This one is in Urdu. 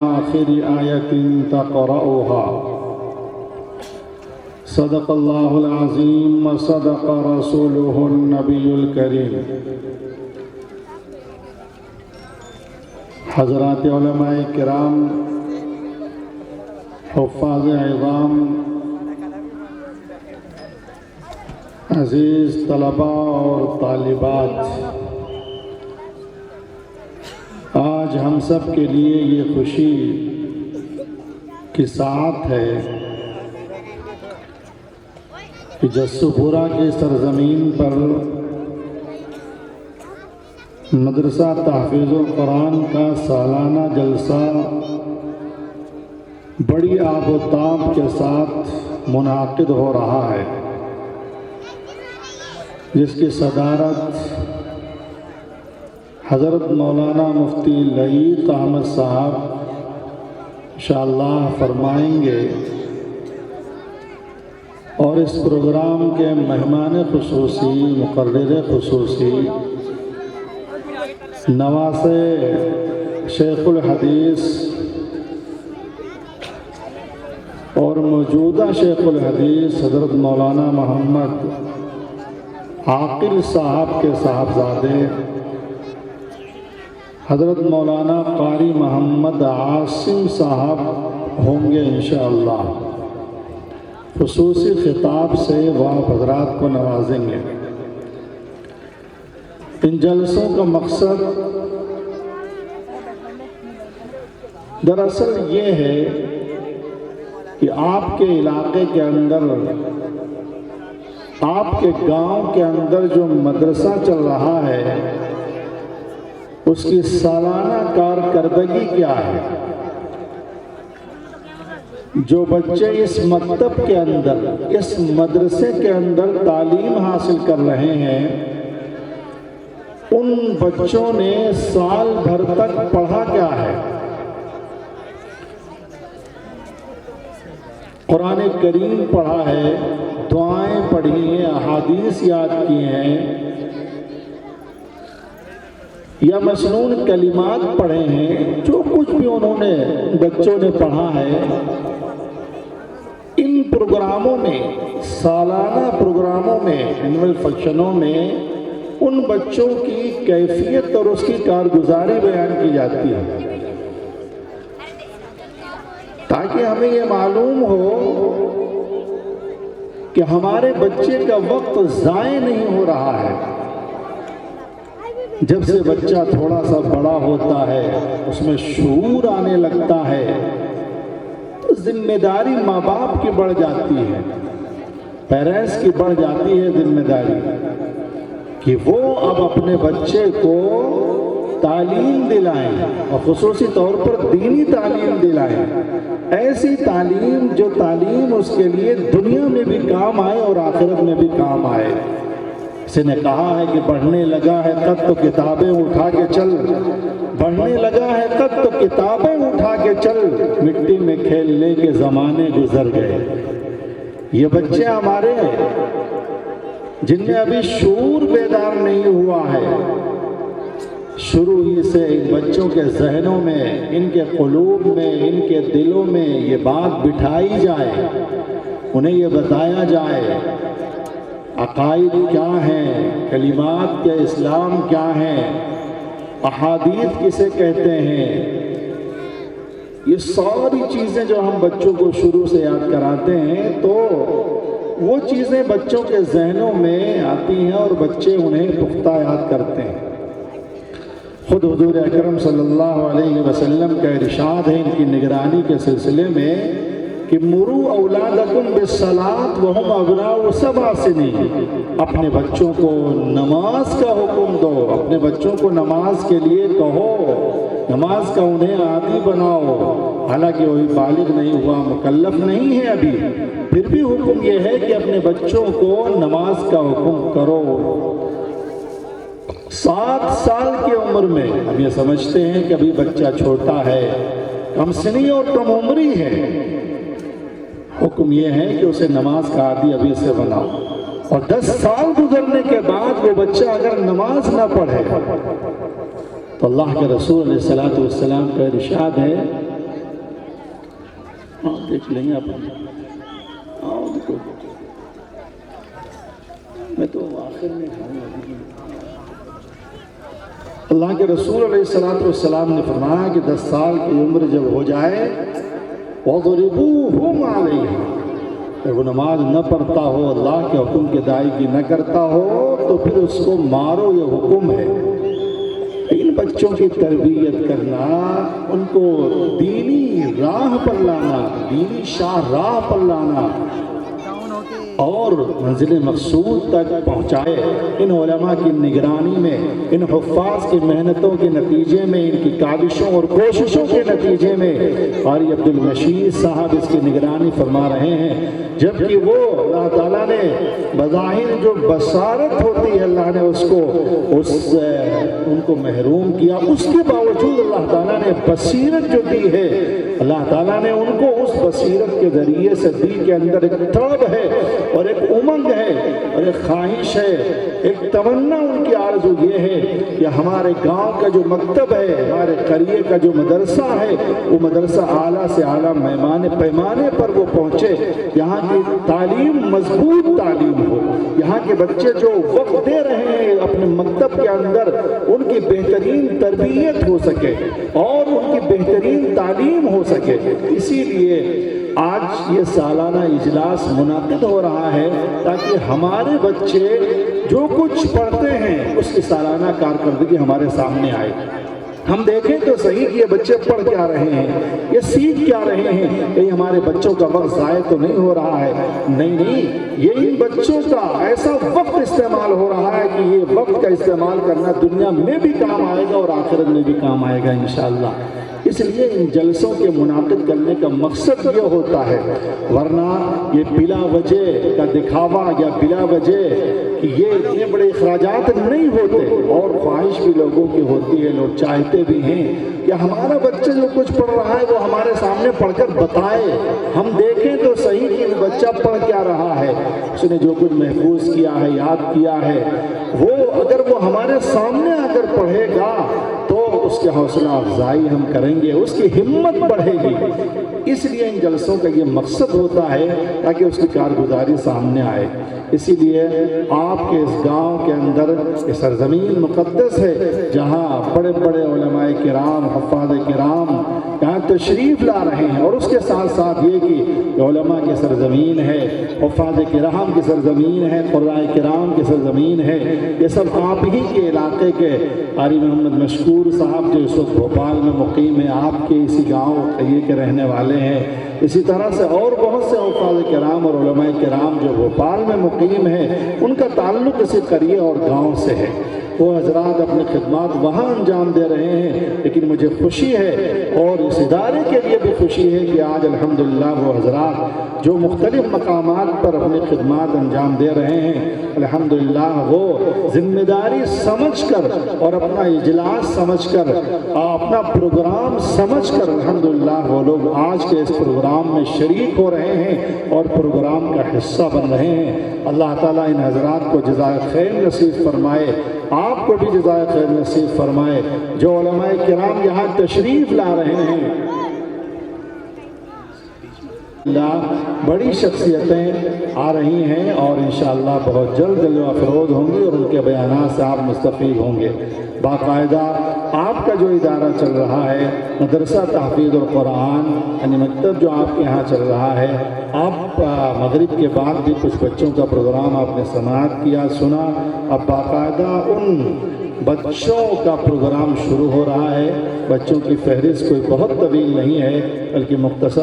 آخر آية تقرأها. صدق الله العظيم وصدق رسوله النبي الكريم. حضرات علماء کرام، حفاظ عظام، عزیز طلباء اور طالبات، آج ہم سب کے لیے یہ خوشی کی ساعت ہے کہ جسوپورہ کی سرزمین پر مدرسہ تحفیظ القرآن کا سالانہ جلسہ بڑی آب و تاب کے ساتھ منعقد ہو رہا ہے، جس کی صدارت حضرت مولانا مفتی لعیق احمد صاحب انشاءاللہ فرمائیں گے، اور اس پروگرام کے مہمان خصوصی، مقرر خصوصی، نواسے شیخ الحدیث اور موجودہ شیخ الحدیث حضرت مولانا محمد عاقل صاحب کے صاحبزادے حضرت مولانا قاری محمد عاصم صاحب ہوں گے انشاءاللہ. خصوصی خطاب سے وہ حضرات کو نوازیں گے. ان جلسوں کا مقصد دراصل یہ ہے کہ آپ کے علاقے کے اندر، آپ کے گاؤں کے اندر جو مدرسہ چل رہا ہے اس کی سالانہ کارکردگی کیا ہے. جو بچے اس مکتب کے اندر، اس مدرسے کے اندر تعلیم حاصل کر رہے ہیں، ان بچوں نے سال بھر تک پڑھا کیا ہے. قرآن کریم پڑھا ہے، دعائیں پڑھی ہیں، احادیث یاد کی ہیں، یا مسنون کلمات پڑھے ہیں. جو کچھ بھی انہوں نے، بچوں نے پڑھا ہے، ان پروگراموں میں، سالانہ پروگراموں میں، اینول فنکشنوں میں ان بچوں کی کیفیت اور اس کی کارگزاری بیان کی جاتی ہے، تاکہ ہمیں یہ معلوم ہو کہ ہمارے بچے کا وقت ضائع نہیں ہو رہا ہے. جب سے بچہ تھوڑا سا بڑا ہوتا ہے، اس میں شعور آنے لگتا ہے، تو ذمہ داری ماں باپ کی بڑھ جاتی ہے، پیرنٹس کی بڑھ جاتی ہے ذمہ داری، کہ وہ اب اپنے بچے کو تعلیم دلائیں، اور خصوصی طور پر دینی تعلیم دلائیں. ایسی تعلیم جو تعلیم اس کے لیے دنیا میں بھی کام آئے اور آخرت میں بھی کام آئے. کسی نے کہا ہے کہ بڑھنے لگا ہے قد تو کتابیں اٹھا کے چل، بڑھنے لگا ہے قد تو کتابیں اٹھا کے چل، مٹی میں کھیلنے کے زمانے گزر گئے. یہ بچے ہمارے ہیں جن میں ابھی شعور بیدار نہیں ہوا ہے. شروع ہی سے بچوں کے ذہنوں میں، ان کے قلوب میں، ان کے دلوں میں یہ بات بٹھائی جائے، انہیں یہ بتایا جائے عقائد کیا ہیں، کلمات کے اسلام کیا ہیں، احادیث کسے کہتے ہیں. یہ ساری چیزیں جو ہم بچوں کو شروع سے یاد کراتے ہیں، تو وہ چیزیں بچوں کے ذہنوں میں آتی ہیں اور بچے انہیں پختہ یاد کرتے ہیں. خود حضور اکرم صلی اللہ علیہ وسلم کا ارشاد ہے ان کی نگرانی کے سلسلے میں کہ مروا اولادکم بالصلاۃ وہم ابناء 7 سنین. اپنے بچوں کو نماز کا حکم دو، اپنے بچوں کو نماز کے لیے کہو، نماز کا انہیں عادی بناؤ. حالانکہ وہی بالغ نہیں ہوا، مکلف نہیں ہے ابھی، پھر بھی حکم یہ ہے کہ اپنے بچوں کو نماز کا حکم کرو. 7 سال کی عمر میں، ہم یہ سمجھتے ہیں کہ ابھی بچہ چھوٹا ہے، کم سنی اور کم عمری ہے، حکم یہ ہے کہ اسے نماز کا عادی ابھی سے بناؤ. اور 10 سال گزرنے کے بعد وہ بچہ اگر نماز نہ پڑھے تو اللہ کے رسول علیہ السلام کا ارشاد ہے ہاں دیکھ لیں گے آپ. دیکھو میں تو آخر میں اللہ کے رسول علیہ السلام نے فرمایا کہ 10 سال کی عمر جب ہو جائے وَضْرِبُوهُمْ عَلَيْهَا، جب وہ نماز نہ پڑھتا ہو، اللہ کے حکم کی ادائیگی نہ کرتا ہو تو پھر اس کو مارو، یہ حکم ہے. ان بچوں کی تربیت کرنا، ان کو دینی راہ پر لانا، دینی شاہراہ پر لانا اور منزل مقصود تک پہنچائے، ان علماء کی نگرانی میں، ان حفاظ کی محنتوں کے نتیجے میں، ان کی کاوشوں اور کوششوں کے نتیجے میں. قاری عبدالمشید صاحب اس کی نگرانی فرما رہے ہیں، جبکہ وہ اللہ تعالیٰ نے بظاہر جو بصارت ہوتی ہے اللہ نے ان کو محروم کیا، اس کے باوجود اللہ تعالیٰ نے بصیرت جو دی ہے، اللہ تعالیٰ نے ان کو اس بصیرت کے ذریعے سے دل کے اندر ایک طلب ہے اور ایک امنگ ہے اور ایک خواہش ہے، ایک تمنا، ان کی آرزو یہ ہے کہ ہمارے گاؤں کا جو مکتب ہے، ہمارے قریے کا جو مدرسہ ہے، وہ مدرسہ اعلیٰ سے اعلیٰ پیمانے پر وہ پہنچے، یہاں کی تعلیم مضبوط تعلیم ہو، یہاں کے بچے جو وقت دے رہے ہیں اپنے مکتب کے اندر، ان کی بہترین تربیت ہو سکے اور ان کی بہترین تعلیم ہو سکے. اسی لیے آج یہ سالانہ اجلاس منعقد ہو رہا ہے تاکہ ہمارے بچے جو کچھ پڑھتے ہیں اس کی سالانہ کارکردگی ہمارے سامنے آئے. ہم دیکھیں تو صحیح کہ یہ بچے پڑھ کیا رہے ہیں، یہ سیکھ کیا رہے ہیں، کہیں ہمارے بچوں کا وقت ضائع تو نہیں ہو رہا ہے. نہیں، یہ ان بچوں کا ایسا وقت استعمال ہو رہا ہے کہ یہ وقت کا استعمال کرنا دنیا میں بھی کام آئے گا اور آخرت میں بھی کام آئے گا انشاءاللہ. اس لیے ان جلسوں کے منعقد کرنے کا مقصد یہ ہوتا ہے، ورنہ یہ بلا وجہ کا دکھاوا یا بلا وجہ کہ یہ اتنے بڑے اخراجات نہیں ہوتے، اور خواہش بھی لوگوں کی ہوتی ہے، لوگ چاہتے بھی ہیں کہ ہمارا بچہ جو کچھ پڑھ رہا ہے وہ ہمارے سامنے پڑھ کر بتائے، ہم دیکھیں تو صحیح کہ بچہ پڑھ کیا رہا ہے، اس نے جو کچھ محفوظ کیا ہے، یاد کیا ہے، وہ اگر وہ ہمارے سامنے آ کر پڑھے گا تو اس کے حوصلہ افزائی ہم کریں گے، اس کی ہمت بڑھے گی. اس لیے ان جلسوں کا یہ مقصد ہوتا ہے تاکہ اس کی کارگزاری سامنے آئے. اسی لیے آپ کے اس گاؤں کے اندر یہ سرزمین مقدس ہے جہاں بڑے بڑے علماء کرام، حفاظ کرام یہاں تشریف لا رہے ہیں، اور اس کے ساتھ ساتھ یہ کہ علماء کی سرزمین ہے، حفاظ کرام کی سرزمین ہے، قراء کرام کی سرزمین ہے. یہ سب آپ ہی کے علاقے کے قاری محمد مشکور صاحب جو اس وقت بھوپال میں مقیم ہیں، آپ کے اسی گاؤں قریے کے رہنے والے ہیں. اسی طرح سے اور بہت سے حفاظ کرام اور علماء کرام جو بھوپال میں مقیم ہیں، ان کا تعلق اسی قریے اور گاؤں سے ہے. وہ حضرات اپنی خدمات وہاں انجام دے رہے ہیں، لیکن مجھے خوشی ہے اور اس ادارے کے لیے بھی خوشی ہے کہ آج الحمدللہ وہ حضرات جو مختلف مقامات پر اپنی خدمات انجام دے رہے ہیں، الحمدللہ وہ ذمہ داری سمجھ کر اور اپنا اجلاس سمجھ کر، اپنا پروگرام سمجھ کر، الحمدللہ وہ لوگ آج کے اس پروگرام میں شریک ہو رہے ہیں اور پروگرام کا حصہ بن رہے ہیں. اللہ تعالیٰ ان حضرات کو جزائے خیر نصیب فرمائے، آپ کو بھی جزائے خیر نصیب فرمائے. جو علماء کرام یہاں تشریف لا رہے ہیں، بڑی شخصیتیں آ رہی ہیں اور انشاءاللہ بہت جلد جلوہ افروز ہوں گی اور ان کے بیانات سے آپ مستفید ہوں گے. باقاعدہ آپ کا جو ادارہ چل رہا ہے، مدرسہ تحفیظ القرآن یعنی مکتب جو آپ کے یہاں چل رہا ہے، آپ مغرب کے بعد بھی کچھ بچوں کا پروگرام آپ نے سماعت کیا، سنا. اب باقاعدہ ان بچوں کا پروگرام شروع ہو رہا ہے. بچوں کی فہرست کوئی بہت طویل نہیں ہے بلکہ مختصر